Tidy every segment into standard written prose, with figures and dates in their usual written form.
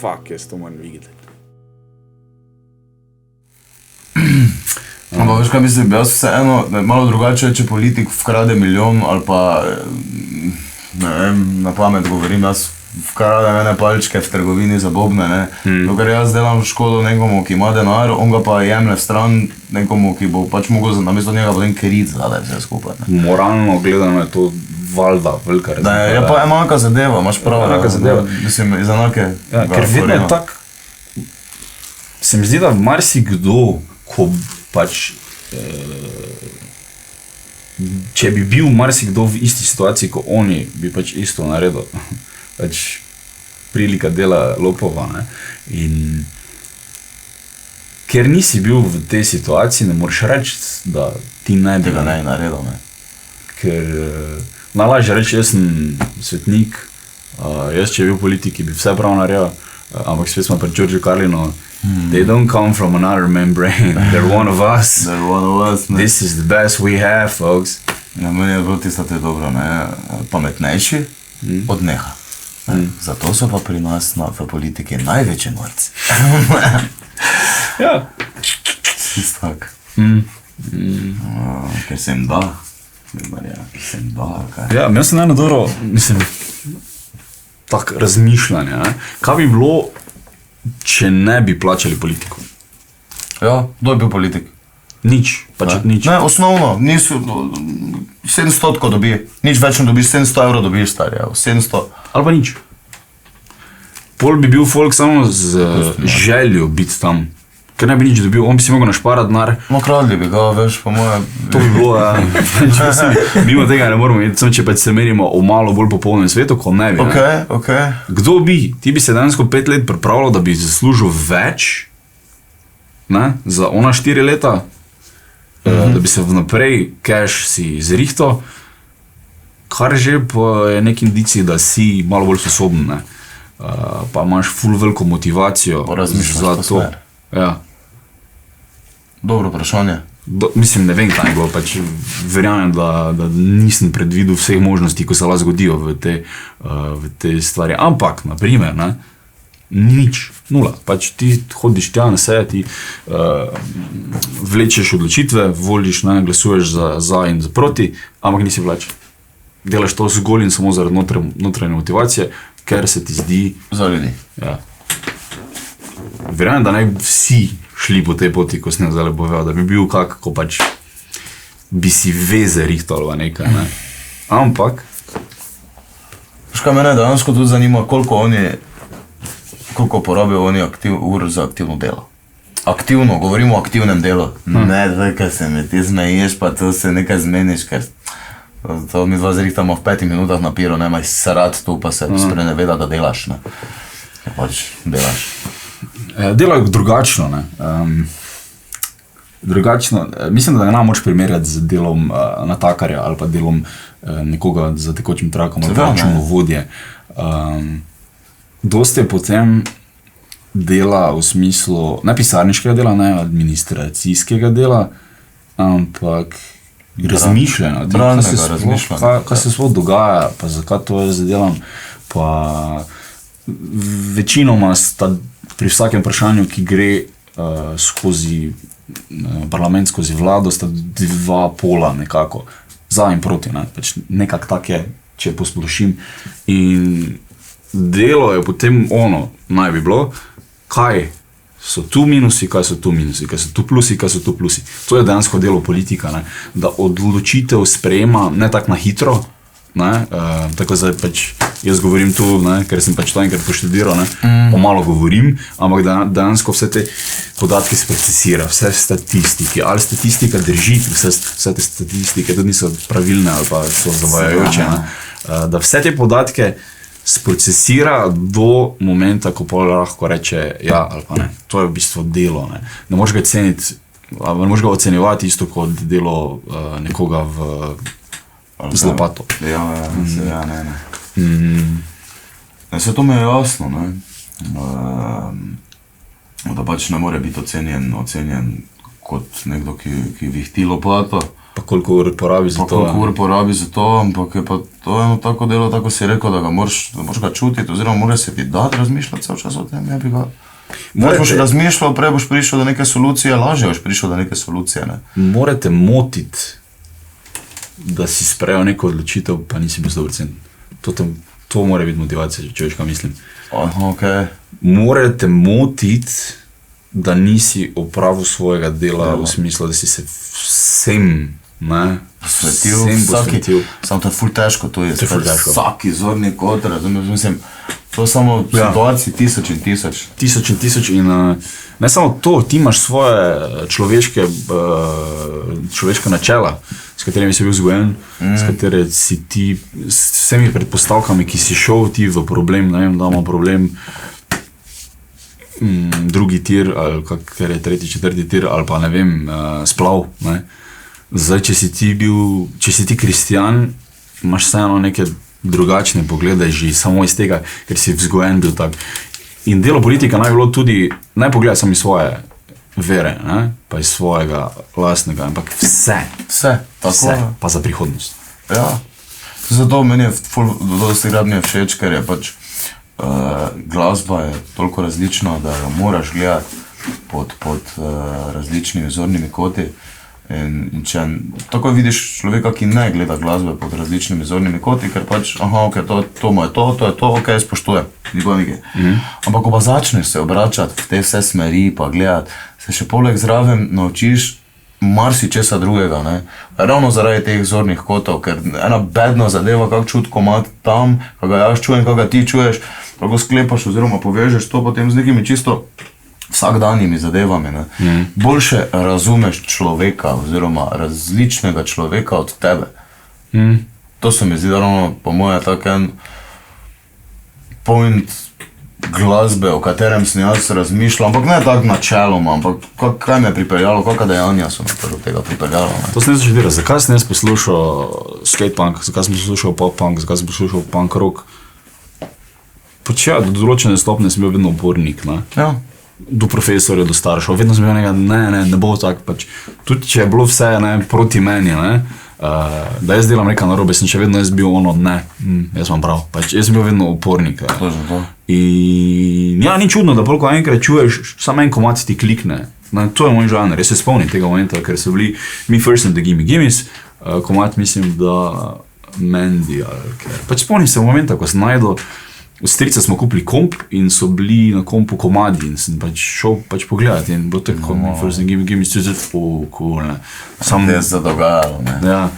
fuck, jaz to moram videti. Ampak veš kaj mislim, jaz vseeno, malo drugače, če politik vkrade milijon ali pa, ne vem, na pamet govorim, jaz vkradem ene palčke v trgovini za bobne, ne. Dokler jaz delam škodo nekomu, ki ima denar, on ga pa jemlje v stran nekomu, ki bo pač mogel namesto njega potem krit zadaj vse skupaj, ne. Moralno gledano je to valjda velika razlika. Ne, je pa enaka zadeva, imaš prav, enaka zadeva. Mislim, iz enake... Ja, ker vedno je tak, se mi zdi, da marsikdo, ko pač, če bi bil marsikdo v isti situaciji kot oni, bi pač isto naredil. Pač prilika dela lopova, ne. In ker nisi bil v tej situaciji, ne moreš reči, da ti ne bi... Tega ne je naredil, ne. Ker najlažje reči, jaz sem svetnik, jaz če bi bil politik, bi vse prav naredil, ampak spet smo pri Georgiu Carlinu. They don't come from another membrane. They're one of us. They're one of us, ne. This is the best we have, folks. Ja, meni je bilo tisto te dobro, ne, pametnejši od neha. Zato so pa pri nas v politiki največji norci. Ja. Čisto tak. Ker se jim da. Ker se jim da, kaj. Ja, jaz sem eno dobro, mislim, tak razmišljanje, ne. Kaj bi bilo, če ne bi plačali politikov? Ja, kdo je bil politik? Nič, pač nič. Ne, osnovno, niso, 700 dobi, nič več ne dobiš, 700 evrov dobiš, star, ja, 700. Ali pa nič. Pol bi bil folk samo z željo biti tam, ker ne bi nič dobil, on bi si mogel našparati denar. No, kradli bi ga, veš, po moje... To bi bilo, ja. Mimo tega ne moramo imeti, samo če pač se merimo o malo bolj popolnem svetu, ko ne bi. Okay. Kdo bi? Ti bi se dansko 5 let pripravljal, da bi zaslužil več, ne, za ona 4 leta, da bi se vnaprej cash si zrihtal, kar že pa je nek indicij, da si malo bolj sposoben, ne. Pa imaš ful veliko motivacijo za to. Ja. Dobro vprašanje. Mislim, ne vem, kaj je bilo, pač verjamem, da nisem predvidel vseh možnosti, ko se lahko zgodijo v te stvari. Ampak, na primer, ne, nič, nula. Pač ti hodiš tja na seje, ti vlečeš odločitve, voliš, ne, glasuješ za in za proti, ampak nisi vlač. Delaš to zgolj in samo zaradi notranje motivacije, ker se ti zdi... Za ljudi. Ja. Verjamem, da ne vsi šli po tej poti, ko sem zdaj povedal, da bi bil kako pač bi si veze rihtal ali nekaj, ne. Ampak... Veš kaj, mene dejansko tudi zanima, koliko porabijo oni ur za aktivno delo. Aktivno, govorimo o aktivnem delu. Ne, kaj se mi ti zmeješ, pa to se nekaj zmeniš, ker to mi dva zrihtamo v 5 minutah na piro, ne, maj srat tu, pa se spreneveda, da delaš, ne. Pač delaš. Delajo drugačno, ne. Drugačno, mislim, da ga ne moč primerjati z delom natakarja ali pa delom nekoga za tekočim trakom ali računovodje. Dosti je potem dela v smislu, ne pisarniškega dela, ne administracijskega dela, ampak razmišljanja. Kaj se svoj dogaja, pa zakaj to jaz delam, pa večinoma sta pri vsakem vprašanju, ki gre skozi parlament, skozi vlado, sta dva pola nekako, za in proti, ne? Pač nekako tak je, če posplošim. In delo je potem ono, naj bi bilo, kaj so tu minusi, kaj so tu minusi, kaj so tu plusi, kaj so tu plusi. To je dejansko delo politika, ne? Da odločitev sprejema ne tako na hitro, ne? Tako zdaj pač jaz govorim tu, ne? Ker sem pač to enkrat poštudiral, ne? Pomalo govorim, ampak dejansko vse te podatke se procesira, vse statistike, ali statistika drži, vse te statistike tudi niso pravilne ali pa so zavajajoče, ne? Da vse te podatke sprocesira do momenta, ko pa lahko reče ja ali pa ne. To je v bistvu delo, ne. Ne možeš ga ceniti, ne možeš ga ocenjevati isto kot delo nekoga z lopato. Ja, ne. Vse to mi je jasno, ne. Da pač ne more biti ocenjen kot nekdo, ki vihti lopato. Pa koliko ur porabi za to. Pa koliko ur porabi za to, ampak je pa to eno tako delo, tako si rekel, da moraš ga čutiti, oziroma moraš se ti dati razmišljati cel čas o tem, ne bi ga... Boš razmišljal, prej boš prišel do neke solucije, lažje boš prišel do neke solucije, ne. Morate motiti, da si sprejel neko odločitev, pa nisi bil 100%. To mora biti motivacija, če veš, kaj mislim. Okay. Morate motiti, da nisi opravil svojega dela v smislu, da si se vsem posvetil. Samo to je ful težko, to je vsaki zorni kot, razumeš, mislim, to je samo situacij tisoč in tisoč. Tisoč in tisoč in ne samo to, ti imaš svoje človeška načela, s katerimi si bil vzgojen, s kateri si ti, s vsemi predpostavkami, ki si šel ti v problem, ne vem, da ima problem drugi tir, ali kakor je tretji, četrti tir, ali pa ne vem, splav, ne. Zdaj, če si ti kristjan, imaš vseeno neke drugačne poglede že samo iz tega, ker si vzgojen bil tak. In delo politika naj bilo tudi, naj pogleda samo iz svoje vere, ne? Pa iz svojega lastnega, ampak vse, pa za prihodnost. Ja, zato meni je dosti krat mi je všeč, ker je pač glasba je toliko različna, da jo moraš gledati pod različnimi zornimi koti. In če tako vidiš človeka, ki ne gleda glasbe pod različnimi zornimi koti, ker pač, to mu je to, ok, spoštujem, nikoli. Ampak ko pa začneš se obračati v te vse smeri, pa gledati, se še poleg zraven naučiš marsičesa drugega, ne. Ravno zaradi teh zornih kotov, ker ena bedna zadeva, kak čut komad tam, kak ga jaz čujem, kak ga ti čuješ, kako sklepaš oziroma povežeš to potem z nekimi čisto vsakdanjimi zadevami, ne. Boljše razumeš človeka oziroma različnega človeka od tebe. To se mi zdi ravno po moje tak en point glasbe, o katerem sem jaz razmišljal, ampak ne tak načeloma, ampak kaj me je pripeljalo, kakva dejanja so me do tega pripeljalo, ne. To sem jaz že delal, zakaj sem jaz poslušal skatepunk, zakaj sem poslušal pop-punk, zakaj sem poslušal punk rock. Pač ja, do določene stopnje sem bil vedno upornik, ne. Ja. Do profesorja, do staršev, vedno sem bil nekaj, ne bo tako, pač, tudi če je bilo vse, ne, proti meni, ne, da jaz delam nekaj narobe, sem še vedno jaz bil ono, jaz imam prav, pač, jaz sem bil vedno upornik. In ja, ni čudno, da ko enkrat čuješ, samo en komad ti klikne, to je moj žanr, jaz se spomnim tega momenta, ker so bili Me First and the Gimme Gimmes, komad mislim, da Mandy, pač spomnim se momenta, ko sem najdel, v strica smo kupili komp in so bili na kompu komadi in sem pač šel pogledati in bilo tako Me First and Gimme Gimmes, cool, ne. Te se dogajalo, ne. Ja.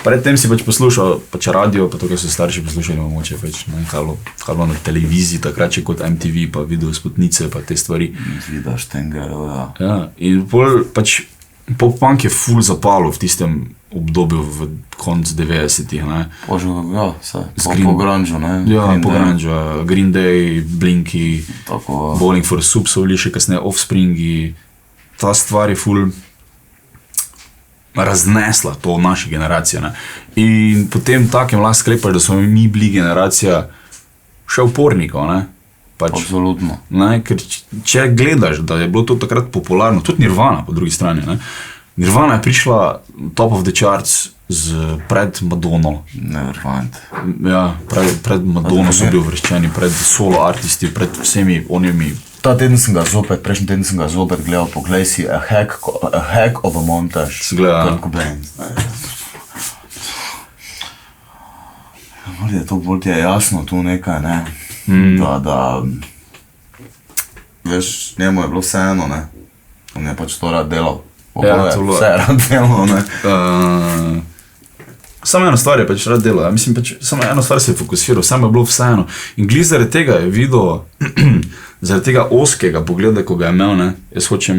Predtem si pač poslušal pač radio, pa to, kar so starši poslušali, mogoče pač, ne, kaj bilo na televiziji, takrat če kot MTV, pa video spotnice, pa te stvari. Vidaš Tengerov, ja. Ja, in pol pač pop-punk je ful zapalo v tistem obdobju v konc 90-ih, ne. Ja, vse, po grunge, ne. Ja, po grunge, Green Day, Blinky, Bowling for Soup so bili še kasneje, Offspringi, ta stvar je ful raznesla to v naši generaciji, ne. In potem takem lahko sklepaš, da smo mi bili generacija še upornikov, ne. Pač, absolutno. Ne, ker če gledaš, da je bilo to takrat popularno, tudi Nirvana po drugi strani, ne. Nirvana je prišla top of the charts pred Madonno. Nevermind. Ja, pred Madonno so bili uvrščeni, pred solo artisti, pred vsemi onimi. Prejšnji teden sem ga zopet gledal, poglej si A Hack of a Montage. Zgleda. Bolj ti je jasno tu nekaj, ne. Da veš, njemu je bilo vseeno, ne. On je pač to rad delal. Vse je rad delal, ne. Samo eno stvar je pač rad delal, ja. Mislim pač, samo eno stvar se je fokusiral, samo je bilo vseeno. In glih zaradi tega je videl, zaradi tega oskega pogleda, ko ga je imel, ne, jaz hočem,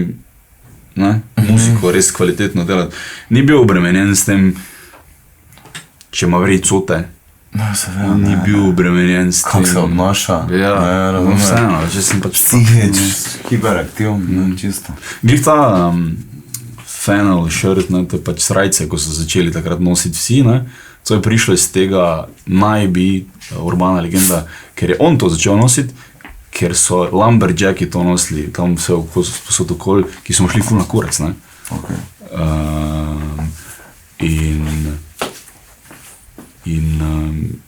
ne, muziko res kvalitetno delati. Ni bil obremenjen s tem, če ima vrej cote. Ni bil obremenjen s tem. Kako se obnaša. Ja, vseeno, če sem pač... Hiperaktivno, čisto. Glih ta Fennel shirt, ne, te pač srajce, ko so začeli takrat nositi vsi, ne, to je prišlo iz tega urbana legenda, ker je on to začel nositi, ker so lumberjacki to nosili, tam vse posod okoli, ki so šli ful na kurac, ne.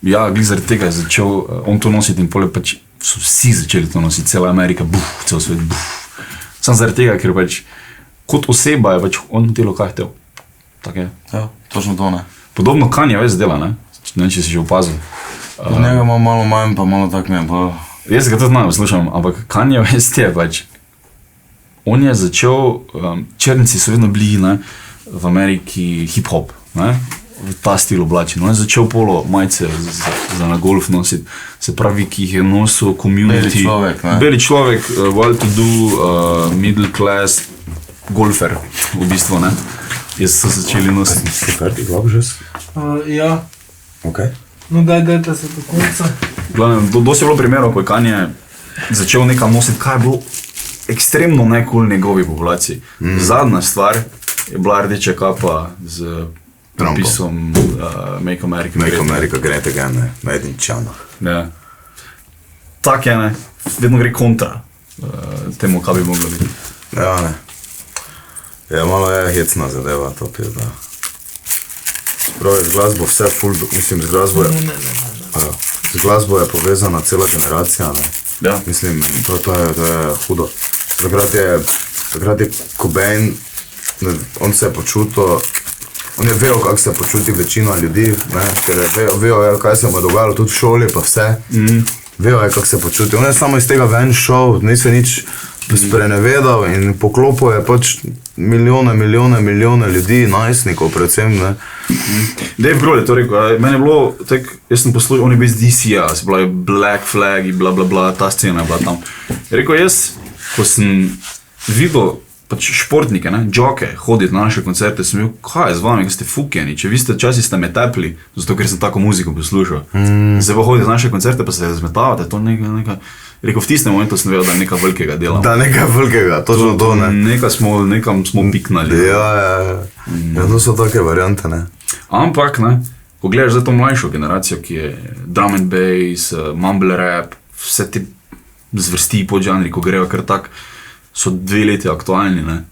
Ja, glih zaradi tega je začel on to nositi in pole pač so vsi začeli to nositi, cela Amerika, cel svet, Sam zaradi tega, ker pač kot oseba je pač on delo kaj hotel. Tak je. Ja, točno to, ne. Podobno Kanye West dela, ne? Ne vem, če si že opazil. Od njega imam malo manj, pa malo tak mi je pa... Jaz ga tudi znam, slušam, ampak Kanye West je pač, on je začel, črnci so vedno bili, ne, v Ameriki hip-hop, ne, ta stil oblačen. On je začel polo majice za na golf nositi, se pravi, ki jih je nosil community. Beli človek, ne. Beli človek, well-to-do, middle class, golfer, v bistvu, ne. Jaz so začeli nositi. Ste fertig, lahko že? Ja. Ok. No dajte se do konca. Glavnem, dosti je bilo primerov, ko je Kanye začel nekam nositi, kaj je bilo ekstremno nekul njegovi populaciji. Zadnja stvar je bila rdeča kapa z napisom Make America Great. Make America Great Again, ne, made in China. Ja. Tak je, ne, vedno gre kontra temu, kaj bi moglo biti. Ja, ne. Ja, malo je hecna zadeva, to pizda. Prav je z glasbo vse ful, mislim, z glasbo je... Z glasbo je povezana cela generacija, ne. Ja. Mislim, to je hudo. Takrat je Cobain, on se je počutil, on je vedel, kako se počuti večina ljudi, ne, ker je vedel, kaj se mu je dogajalo tudi v šoli pa vse. Vedel je, kako se počuti. On je samo iz tega ven šel, ni se nič sprenevedal in poklopil je pač milijone ljudi, najstnikov predvsem, ne. Dave Grohl je to rekel, meni je bilo, jaz sem poslušal, on je bil iz DC-ja, se bila je Black Flag in bla, ta scena je bila tam. Je rekel, jaz, ko sem videl pač športnike, ne, džoke, hoditi na naše koncerte, sem bil, kaj je z vami, ko ste fukjeni, če vi ste včasih ste me tepli, zato ker sem tako muziko poslušal. Zdaj pa hodite na naše koncerte, pa se razmetavate, to neka, rekel, v tistem momentu sem vedel, da je nekaj velikega delamo. Da, nekaj velikega, točno to, ne. Nekam smo piknali. Ja, to so take variante, ne. Ampak, ne, ko gledaš zdaj to mlajšo generacijo, ki je drum and bass, mumble rap, vse te zvrsti podžanri, ko grejo kar tak, so 2 leti aktualni, ne.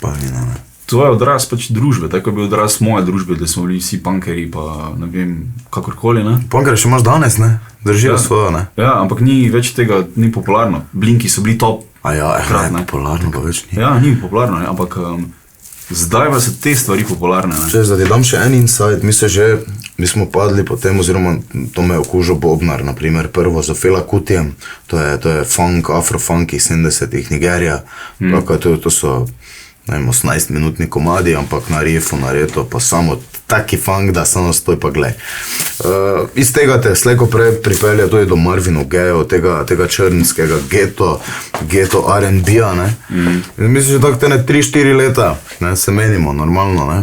Pa vina, ne. To je odraz pač družbe, tako je bil odraz moje družbe, da smo bili vsi punkeri, pa ne vem, kakorkoli, ne. Punkeri še imaš danes, ne, držijo svojo, ne. Ja, ampak ni več tega, ni popularno. Blinki so bili top. A ja, ne, popularno pa več ni. Ja, ni popularno, ne, ampak zdaj pa so te stvari popularne, ne. Če, da ti dam še en insight, mi smo padli potem, oziroma to me je okužil Bobnar, naprimer, prvo z Fela Kutijem, to je funk, afro-funk iz 70-ih, Nigerija, to so, ne vem, 18-minutni komadi, ampak na riffu, na reto, pa samo taki funk, da samo stoj pa glej. Iz tega te slejko prej pripelje tudi do Marvinu Gayeju, tega črnskega geto R&B-a, ne. Mislim, že tako te 3-4 leta, ne, se menimo, normalno, ne.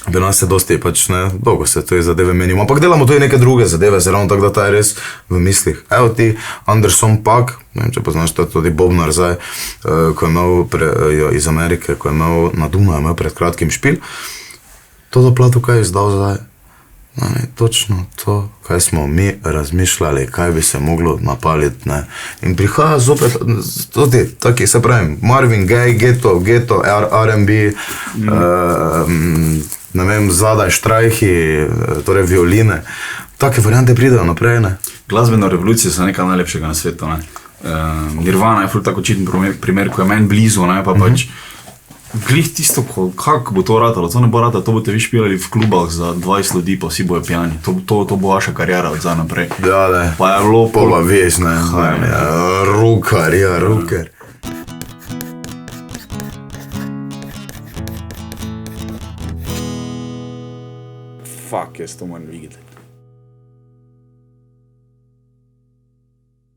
Pri nas se dosti pač, ne, dolgo se te zadeve menimo, ampak delamo tudi neke druge zadeve, ravno tako, da ta je res v mislih. Evo ti, Anderson Paak, ne vem, če poznaš, to je tudi Bobnar zdaj, ko je imel iz Amerike, ko je imel na Dunaju, imel pred kratkim špil, to platu kaj je izdal zdaj? Ne, točno to, kaj smo mi razmišljali, kaj bi se moglo napaliti, ne. In prihaja zopet, tudi, taki, se pravim, Marvin Gaye, geto, R&B, ne vem, zadaj štrajhi, torej violine, take variante pridejo naprej, ne. Glasbena revolucija so nekaj najlepšega na svetu, ne. Nirvana je ful tako očiten primer, ko je meni blizu, ne, pa pač glih tisto, kako bo to ratalo, to ne bo ratalo, to boste vi špilali v klubah za 20 ljudi, pa vsi bojo pijani, to bo vaša karijera od zdaj naprej. Ja, ne, pa je bilo pa veš, ne, ruker. Fuck, jaz to moram videti.